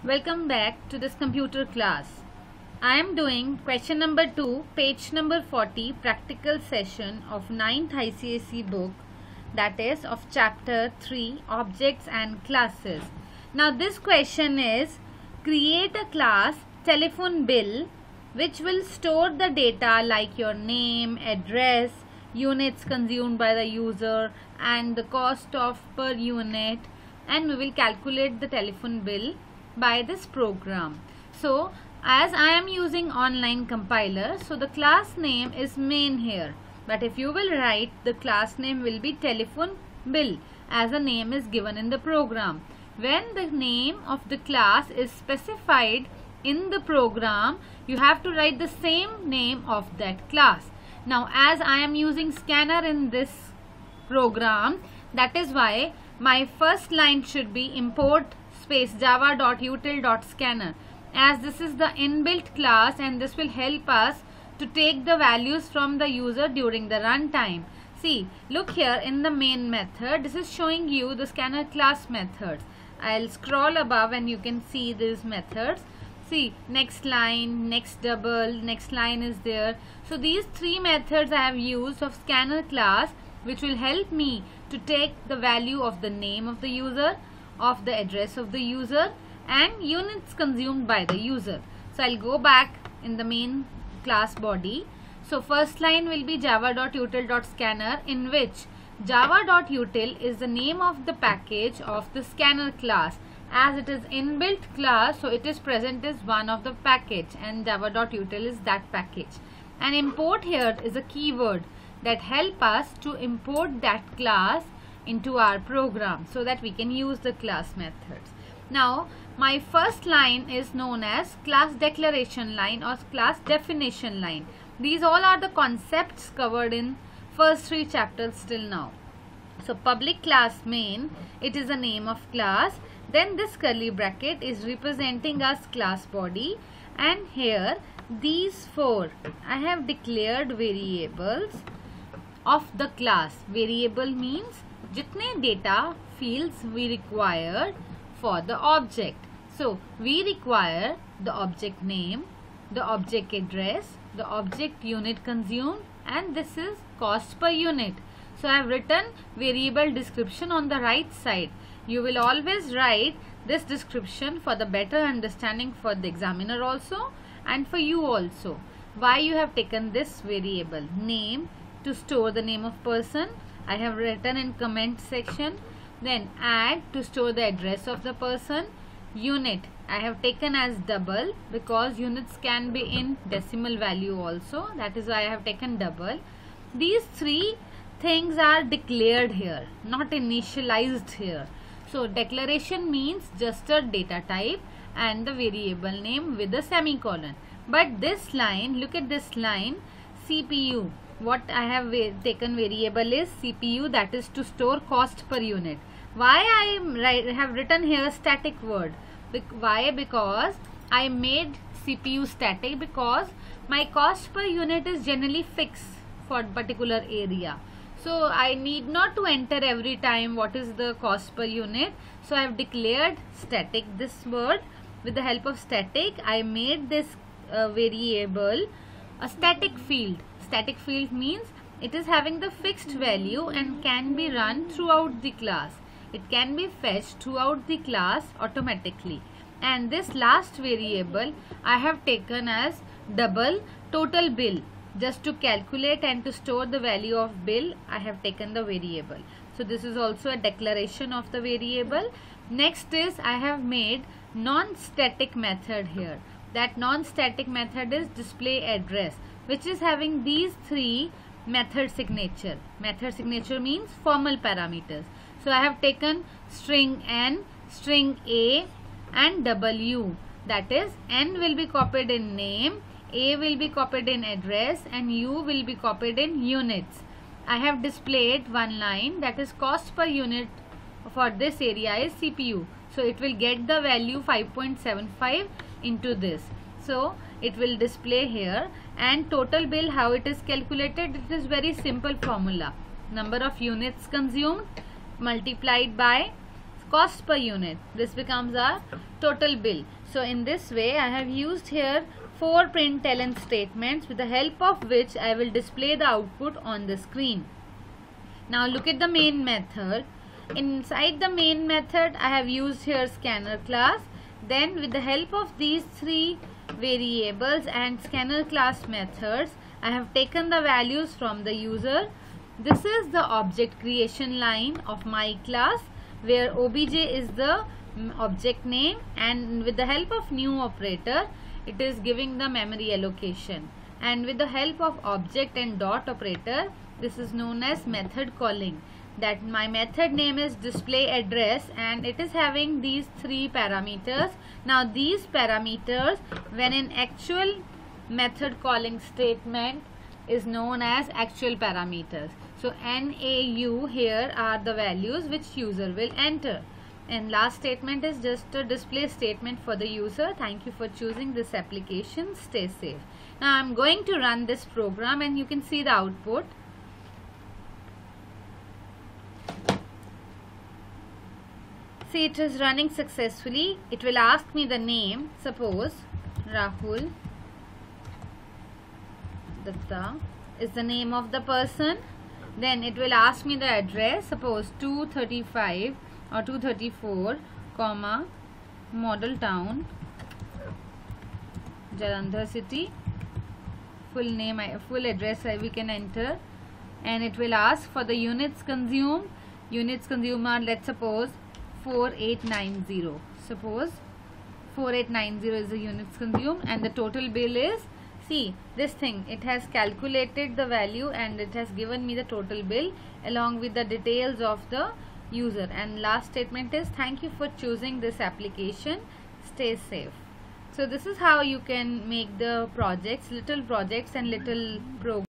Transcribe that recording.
Welcome back to this computer class. I am doing question number 2, page number 40, practical session of 9th ICSE book, that is of chapter 3, objects and classes. Now this question is, create a class telephone bill which will store the data like your name, address, units consumed by the user and the cost of per unit, and we will calculate the telephone bill by this program. So as I am using online compiler, so the class name is main here, but if you will write, the class name will be telephone bill as a name is given in the program. When the name of the class is specified in the program, you have to write the same name of that class. Now as I am using scanner in this program, that is why my first line should be import space java.util.scanner, as this is the inbuilt class and this will help us to take the values from the user during the runtime. See, look here in the main method, this is showing you the scanner class methods. I'll scroll above and you can see these methods. See, next line, next double, next line is there. So these three methods I have used of scanner class, which will help me to take the value of the name of the user, of the address of the user, and units consumed by the user. So I'll go back in the main class body. So first line will be java.util.scanner, in which java.util is the name of the package of the scanner class. As it is inbuilt class, so it is present as one of the package, and java.util is that package. And import here is a keyword that help us to import that class into our program so that we can use the class methods. Now my first line is known as class declaration line or class definition line. These all are the concepts covered in first 3 chapters till now. So public class main, it is a name of class, then this curly bracket is representing us class body, and here these 4 I have declared variables of the class. Variable means jitne data fields we require for the object. So we require the object name, the object address, the object unit consumed, and this is cost per unit. So I have written variable description on the right side. You will always write this description for the better understanding for the examiner also and for you also. Why you have taken this variable name to store the name of person, I have written in comment section. Then add to store the address of the person. Unit I have taken as double because units can be in decimal value also, that is why I have taken double. These 3 things are declared here, not initialized here. So declaration means just a data type and the variable name with a semicolon. But this line, look at this line, CPU, what I have taken variable is CPU, that is to store cost per unit. Why I have written here static word? Why? Because I made CPU static because my cost per unit is generally fixed for particular area. So I need not to enter every time what is the cost per unit. So I have declared static this word. With the help of static, I made this variable a static field. Static field means it is having the fixed value and can be run throughout the class. It can be fetched throughout the class automatically. And this last variable I have taken as double total bill. Just to calculate and to store the value of bill, I have taken the variable. So this is also a declaration of the variable. Next is I have made non-static method here. That non-static method is display address, which is having these 3 method signature. Method signature means formal parameters. So I have taken string n, string a and w. That is n will be copied in name, a will be copied in address, and u will be copied in units. I have displayed one line, that is cost per unit for this area is CPU. So it will get the value 5.75 into this. So it will display here. And total bill, how it is calculated? It is very simple formula. Number of units consumed multiplied by cost per unit. This becomes our total bill. So in this way I have used here 4 println statements with the help of which I will display the output on the screen. Now look at the main method. Inside the main method I have used here scanner class. Then with the help of these 3 variables and scanner class methods, I have taken the values from the user. This is the object creation line of my class, where obj is the object name, and with the help of new operator it is giving the memory allocation, and with the help of object and dot operator this is known as method calling. That my method name is display address and it is having these 3 parameters. Now these parameters when in actual method calling statement is known as actual parameters. So NAU here are the values which user will enter, and last statement is just a display statement for the user. Thank you for choosing this application. Stay safe. Now I am going to run this program and you can see the output. See, it is running successfully. It will ask me the name, suppose Rahul Datta is the name of the person. Then it will ask me the address, suppose 235 or 234, comma, Model Town, Jalandhar city. Full name, full address we can enter, and it will ask for the units consumed. Units consumed are, let's suppose 4890. Suppose 4890 is the units consumed, and the total bill is, see this thing, it has calculated the value and it has given me the total bill along with the details of the user. And last statement is thank you for choosing this application. Stay safe. So this is how you can make the projects, little projects and little programs.